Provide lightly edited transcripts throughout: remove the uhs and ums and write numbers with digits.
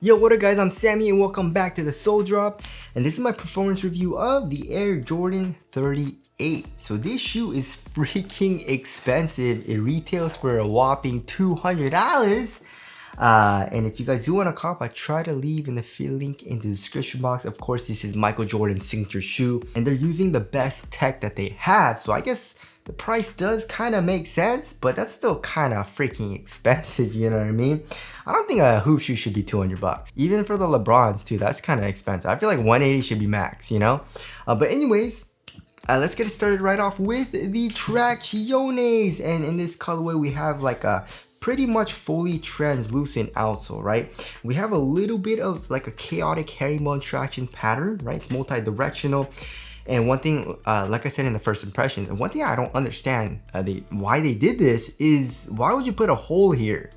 Yo, what up guys, I'm Sammy and welcome back to the Soul Drop, and this is my performance review of the Air Jordan 38. So this shoe is freaking expensive. It retails for a whopping $200. And if you guys do want to cop, I try to leave in the link in the description box. Of course, this is Michael Jordan's signature shoe, and they're using the best tech that they have. So I guess the price does kind of make sense, but that's still kind of freaking expensive, you know what I mean? I don't think a hoop shoe should be 200 bucks. Even for the LeBrons too, that's kind of expensive. I feel like 180 should be max, you know? But anyways, let's get it started right off with the Tracciones. And in this colorway, we have like a pretty much fully translucent outsole, right? We have a little bit of like a chaotic herringbone traction pattern, right? It's multi-directional. And one thing, like I said in the first impressions, and one thing I don't understand why they did this is, why would you put a hole here?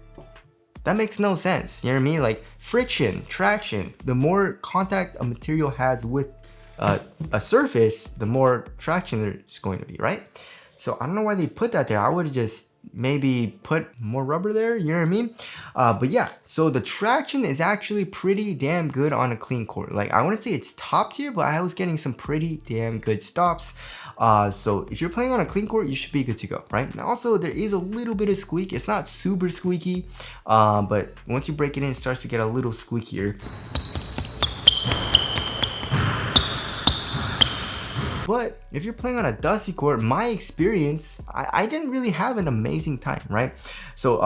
That makes no sense, you know what I mean? Like friction, traction, the more contact a material has with a surface, the more traction there's going to be, right? So I don't know why they put that there. I would have just maybe put more rubber there, you know what I mean? But yeah, so the traction is actually pretty damn good on a clean court. Like, I wouldn't say it's top tier, but I was getting some pretty damn good stops. So if you're playing on a clean court, you should be good to go, right? Now also, there is a little bit of squeak. It's not super squeaky, but once you break it in, it starts to get a little squeakier. But if you're playing on a dusty court, my experience, I didn't really have an amazing time, right? So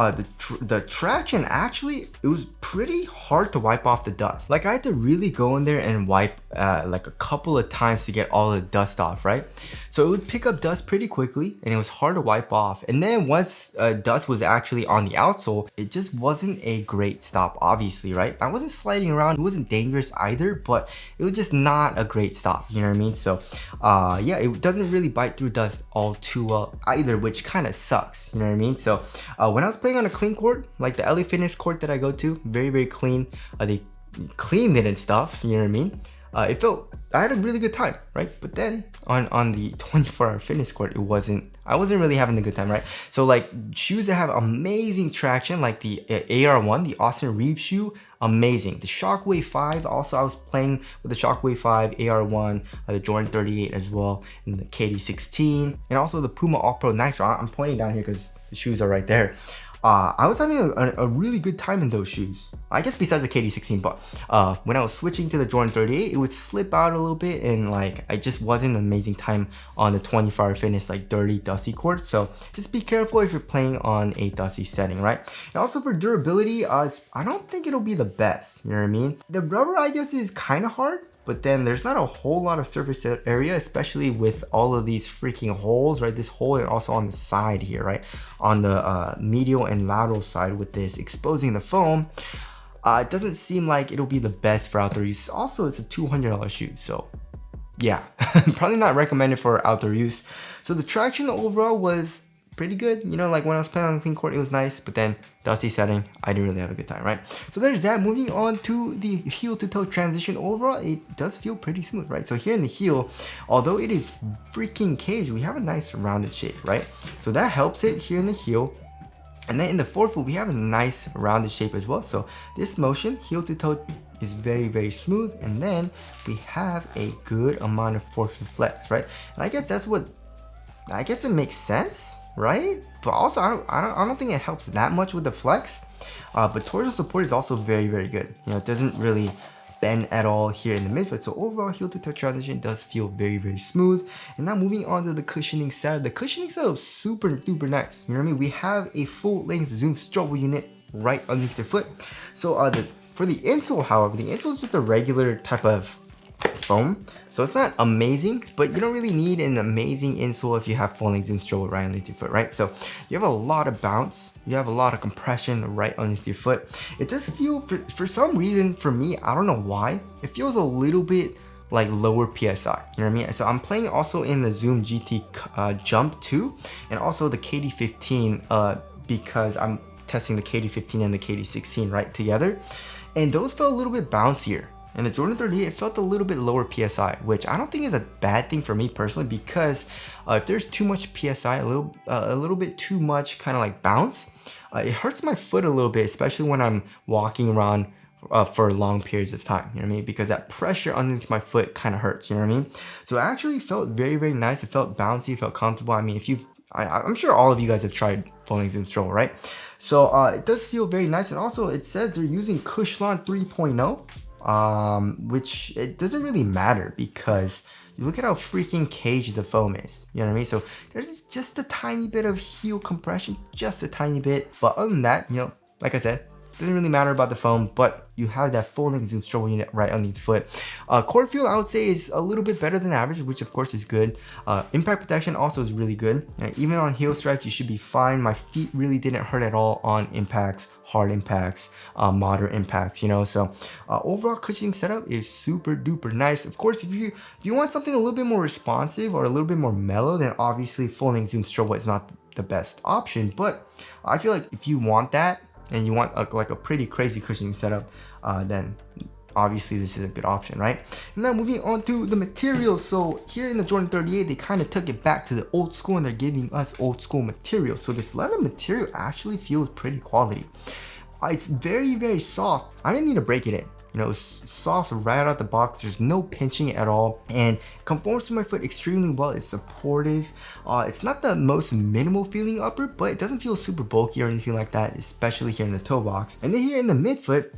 the traction, actually, it was pretty hard to wipe off the dust. Like, I had to really go in there and wipe like a couple of times to get all the dust off, right? So it would pick up dust pretty quickly, and it was hard to wipe off. And then once dust was actually on the outsole, it just wasn't a great stop, obviously, right? I wasn't sliding around, it wasn't dangerous either, but it was just not a great stop, you know what I mean? So yeah, it doesn't really bite through dust all too well either, which kind of sucks, you know what I mean? So when I was playing on a clean court, like the LA Fitness court that I go to, very clean, they cleaned it and stuff, you know what I mean? I had a really good time, right? But then on the 24-hour fitness court, I wasn't really having a good time, right? So like shoes that have amazing traction, like the AR1, the Austin Reeves shoe, amazing. The Shockwave 5, also I was playing with the Shockwave 5, AR1, the Jordan 38 as well, and the KD16, and also the Puma All-Pro Nitro. I'm pointing down here because the shoes are right there. I was having a really good time in those shoes. I guess besides the KD16, but when I was switching to the Jordan 38, it would slip out a little bit, and like I just wasn't an amazing time on the 24-hour fitness, like dirty, dusty court. So just be careful if you're playing on a dusty setting, right? And also for durability, I don't think it'll be the best, you know what I mean? The rubber, I guess, is kind of hard, but then there's not a whole lot of surface area, especially with all of these freaking holes, right? This hole, and also on the side here, right? On the medial and lateral side with this exposing the foam. It doesn't seem like it'll be the best for outdoor use. Also, it's a $200 shoe, so yeah, probably not recommended for outdoor use. So the traction overall was pretty good, you know, like when I was playing on clean court, it was nice, but then dusty setting, I didn't really have a good time, right? So there's that. Moving on to the heel to toe transition, overall it does feel pretty smooth, right? So here in the heel, although it is freaking cage, we have a nice rounded shape, right? So that helps it here in the heel. And then in the forefoot, we have a nice rounded shape as well. So this motion, heel to toe, is very smooth. And then we have a good amount of forefoot flex, right? And I guess it makes sense, right? But also, I don't think it helps that much with the flex. But torso support is also very good. You know, it doesn't really bend at all here in the midfoot. So overall, heel to toe transition does feel very smooth. And now moving on to the cushioning side. The cushioning side is super duper nice. You know what I mean? We have a full length zoom strobel unit right underneath the foot. So for the insole, however, the insole is just a regular type of foam, so it's not amazing, but you don't really need an amazing insole if you have full length zoom strobel right underneath your foot, right? So you have a lot of bounce, you have a lot of compression right underneath your foot. It does feel, for some reason, for me, I don't know why, it feels a little bit like lower PSI, you know what I mean? So I'm playing also in the Zoom GT Jump 2 and also the KD15 because I'm testing the KD15 and the KD16 right together, and those felt a little bit bouncier. And the Jordan 38 felt a little bit lower PSI, which I don't think is a bad thing for me personally, because if there's too much PSI, a little bit too much kind of like bounce, it hurts my foot a little bit, especially when I'm walking around for long periods of time, you know what I mean? Because that pressure underneath my foot kind of hurts, you know what I mean? So it actually felt very, very nice. It felt bouncy, it felt comfortable. I mean, if you've, I'm sure all of you guys have tried folding zoom stroll, right? So it does feel very nice. And also it says they're using Cushlon 3.0, which it doesn't really matter because you look at how freaking caged the foam is, you know what I mean? So there's just a tiny bit of heel compression, just a tiny bit. But other than that, you know, like I said, doesn't really matter about the foam, but you have that folding zoom stroll unit right underneath the foot. Core feel, I would say, is a little bit better than average, which of course is good. Impact protection also is really good. Even on heel strikes, you should be fine. My feet really didn't hurt at all on impacts, hard impacts, moderate impacts, you know. So overall cushioning setup is super duper nice. Of course, if you want something a little bit more responsive or a little bit more mellow, then obviously folding zoom stroll is not the best option. But I feel like if you want that, and you want like a pretty crazy cushioning setup, then obviously this is a good option, right? And now moving on to the materials. So here in the Jordan 38, they kind of took it back to the old school and they're giving us old school material. So this leather material actually feels pretty quality. It's very, very soft. I didn't need to break it in. You know, it's soft right out the box. There's no pinching at all, and it conforms to my foot extremely well. It's supportive. It's not the most minimal feeling upper, but it doesn't feel super bulky or anything like that, especially here in the toe box. And then here in the midfoot,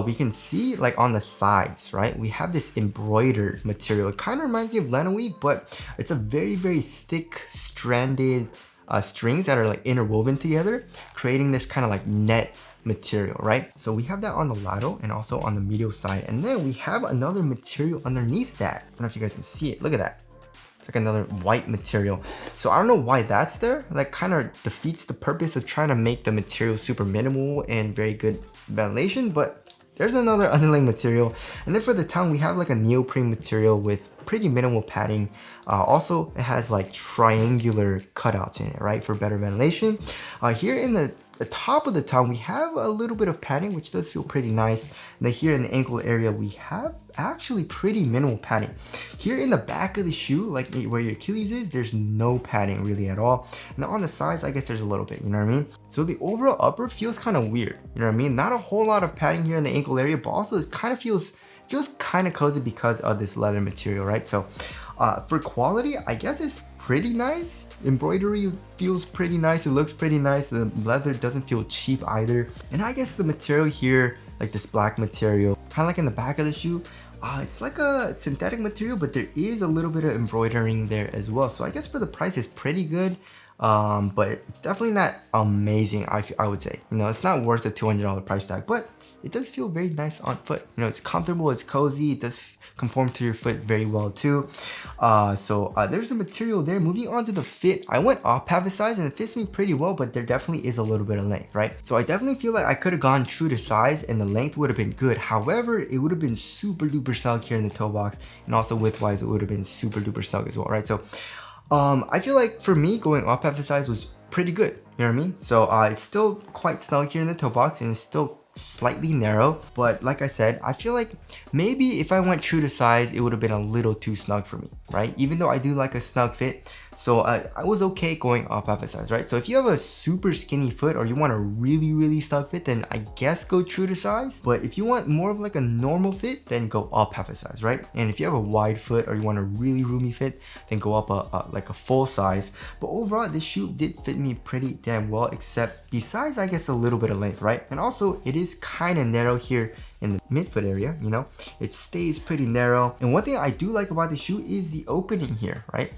we can see like on the sides, right? We have this embroidered material. It kind of reminds me of linoleum, but it's a very, very thick stranded strings that are like interwoven together, creating this kind of like net material, right? So we have that on the lateral and also on the medial side, and then we have another material underneath that. I don't know if you guys can see it. Look at that. It's like another white material. So I don't know why that's there. That kind of defeats the purpose of trying to make the material super minimal and very good ventilation, but there's another underlaying material. And then for the tongue, we have like a neoprene material with pretty minimal padding. Also, it has like triangular cutouts in it, right, for better ventilation. Here in the top of the tongue, we have a little bit of padding, which does feel pretty nice. And then here in the ankle area, we have actually pretty minimal padding. Here in the back of the shoe, like where your Achilles is, there's no padding really at all. And on the sides, I guess there's a little bit, you know what I mean? So the overall upper feels kind of weird, you know what I mean? Not a whole lot of padding here in the ankle area, but also it kind of feels kind of cozy because of this leather material, right? So for quality, I guess it's pretty nice. Embroidery feels pretty nice. It looks pretty nice. The leather doesn't feel cheap either. And I guess the material here, like this black material, kind of like in the back of the shoe, it's like a synthetic material, but there is a little bit of embroidering there as well. So I guess for the price, it's pretty good. But it's definitely not amazing, I would say. You know, it's not worth a $200 price tag, but it does feel very nice on foot. You know, it's comfortable, it's cozy, it does conform to your foot very well too. So there's a material there. Moving on to the fit, I went up half a size and it fits me pretty well, but there definitely is a little bit of length, right? So I definitely feel like I could have gone true to size and the length would have been good. However, it would have been super duper snug here in the toe box, and also width wise, it would have been super duper snug as well, right? So I feel like for me, going up half a size was pretty good, you know what I mean? So it's still quite snug here in the toe box and it's still slightly narrow, but like I said, I feel like maybe if I went true to size, it would have been a little too snug for me, right? Even though I do like a snug fit, so I was okay going up half a size, right? So if you have a super skinny foot or you want a really, really snug fit, then I guess go true to size. But if you want more of like a normal fit, then go up half a size, right? And if you have a wide foot or you want a really roomy fit, then go up like a full size. But overall, this shoe did fit me pretty damn well, except besides, I guess, a little bit of length, right? And also, it is kind of narrow here in the midfoot area, you know, it stays pretty narrow. And one thing I do like about the shoe is the opening here, right?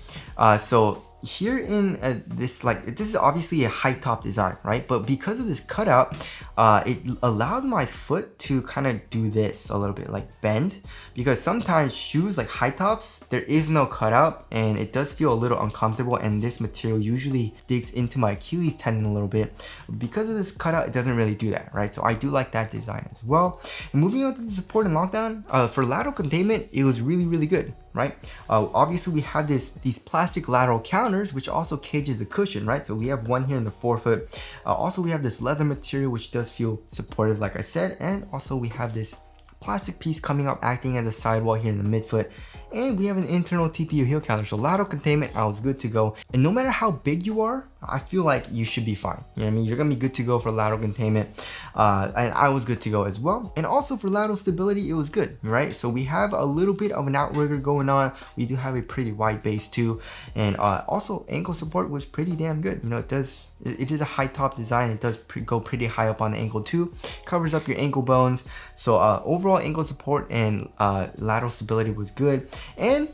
So here in this is obviously a high top design, right? But because of this cutout, it allowed my foot to kind of do this a little bit, like bend, because sometimes shoes like high tops, there is no cutout and it does feel a little uncomfortable, and this material usually digs into my Achilles tendon a little bit. Because of this cutout, it doesn't really do that, right? So I do like that design as well. And moving on to the support and lockdown, for lateral containment, it was really, really good, right? Obviously we have these plastic lateral counters, which also cages the cushion, right? So we have one here in the forefoot. Also we have this leather material, which does feel supportive, like I said, and also we have this plastic piece coming up acting as a sidewall here in the midfoot. and we have an internal TPU heel counter. So lateral containment, I was good to go. And no matter how big you are, I feel like you should be fine. You know what I mean? You're gonna be good to go for lateral containment. And I was good to go as well. And also for lateral stability, it was good, right? So we have a little bit of an outrigger going on. We do have a pretty wide base too. And also ankle support was pretty damn good. You know, it is a high top design. It does go pretty high up on the ankle too. Covers up your ankle bones. So overall ankle support and lateral stability was good. And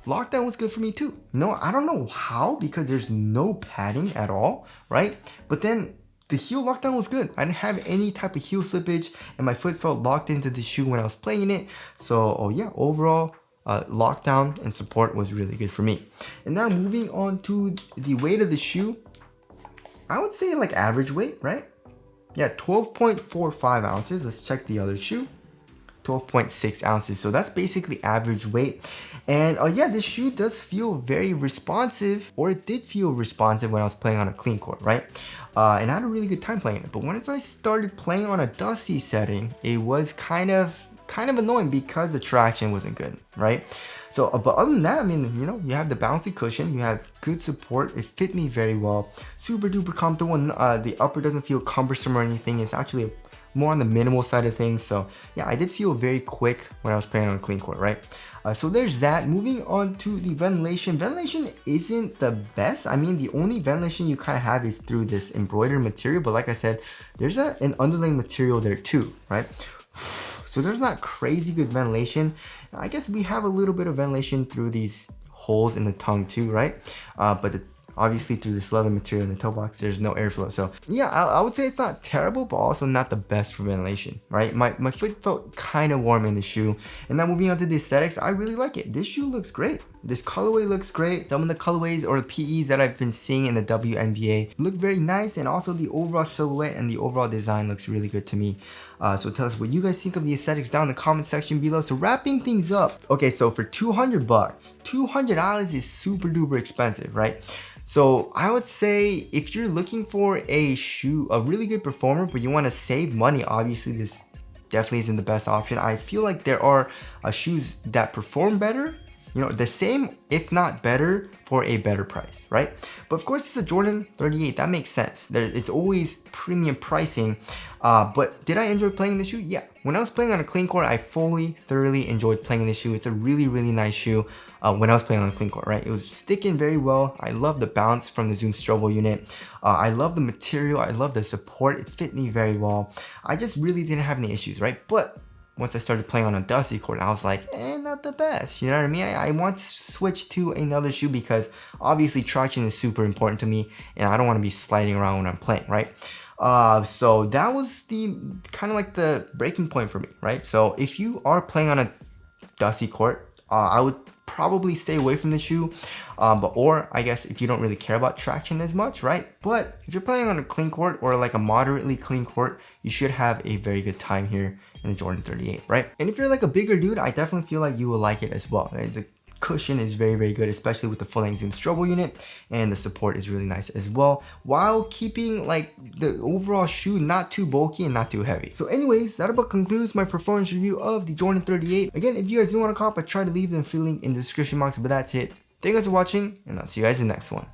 lockdown was good for me too. No, I don't know how, because there's no padding at all, right? But then the heel lockdown was good. I didn't have any type of heel slippage, and my foot felt locked into the shoe when I was playing it. So yeah, overall lockdown and support was really good for me. And now moving on to the weight of the shoe, I would say like average weight, right? Yeah, 12.45 ounces. Let's check the other shoe. 12.6 ounces. So that's basically average weight. And yeah, this shoe does feel very responsive, or it did feel responsive when I was playing on a clean court, right? And I had a really good time playing it. But once I started playing on a dusty setting, it was kind of annoying because the traction wasn't good, right? So, but other than that, I mean, you know, you have the bouncy cushion, you have good support. It fit me very well, super duper comfortable. And the upper doesn't feel cumbersome or anything. It's actually more on the minimal side of things. So yeah, I did feel very quick when I was playing on a clean court, right? So there's that. Moving on to the ventilation. Ventilation isn't the best. I mean, the only ventilation you kind of have is through this embroidered material, but like I said, there's an underlaying material there too, right? So there's not crazy good ventilation. I guess we have a little bit of ventilation through these holes in the tongue too, right? But obviously through this leather material in the toe box, there's no airflow. So yeah, I would say it's not terrible, but also not the best for ventilation, right? My foot felt kind of warm in the shoe. And now moving on to the aesthetics, I really like it. This shoe looks great. This colorway looks great. Some of the colorways or the PEs that I've been seeing in the WNBA look very nice, and also the overall silhouette and the overall design looks really good to me. So tell us what you guys think of the aesthetics down in the comment section below. So wrapping things up, okay, so for 200 bucks, $200 is super duper expensive, right? So I would say if you're looking for a shoe, a really good performer, but you want to save money, obviously this definitely isn't the best option. I feel like there are shoes that perform better, you know, the same if not better for a better price, right? But of course it's a Jordan 38, that makes sense. It's always premium pricing. But did I enjoy playing the shoe? Yeah. When I was playing on a clean court, I thoroughly enjoyed playing the shoe. It's a really nice shoe when I was playing on a clean court, right? It was sticking very well. I love the bounce from the Zoom Strobel unit. I love the material. I love the support. It fit me very well. I just really didn't have any issues, right? But once I started playing on a dusty court, I was like, not the best. You know what I mean? I want to switch to another shoe because obviously traction is super important to me, and I don't want to be sliding around when I'm playing, right? So that was the kind of like the breaking point for me, right? So if you are playing on a dusty court, I would probably stay away from the shoe, or I guess if you don't really care about traction as much, right? But if you're playing on a clean court or like a moderately clean court, you should have a very good time here in the Jordan 38, right? And if you're like a bigger dude, I definitely feel like you will like it as well, right? The cushion is very good, especially with the full-length Zoom Strobel unit, and the support is really nice as well, while keeping like the overall shoe not too bulky and not too heavy. So anyways, that about concludes my performance review of the Jordan 38. Again, if you guys do want to cop, I try to leave them feeling in the description box, but that's it. Thank you guys for watching, and I'll see you guys in the next one.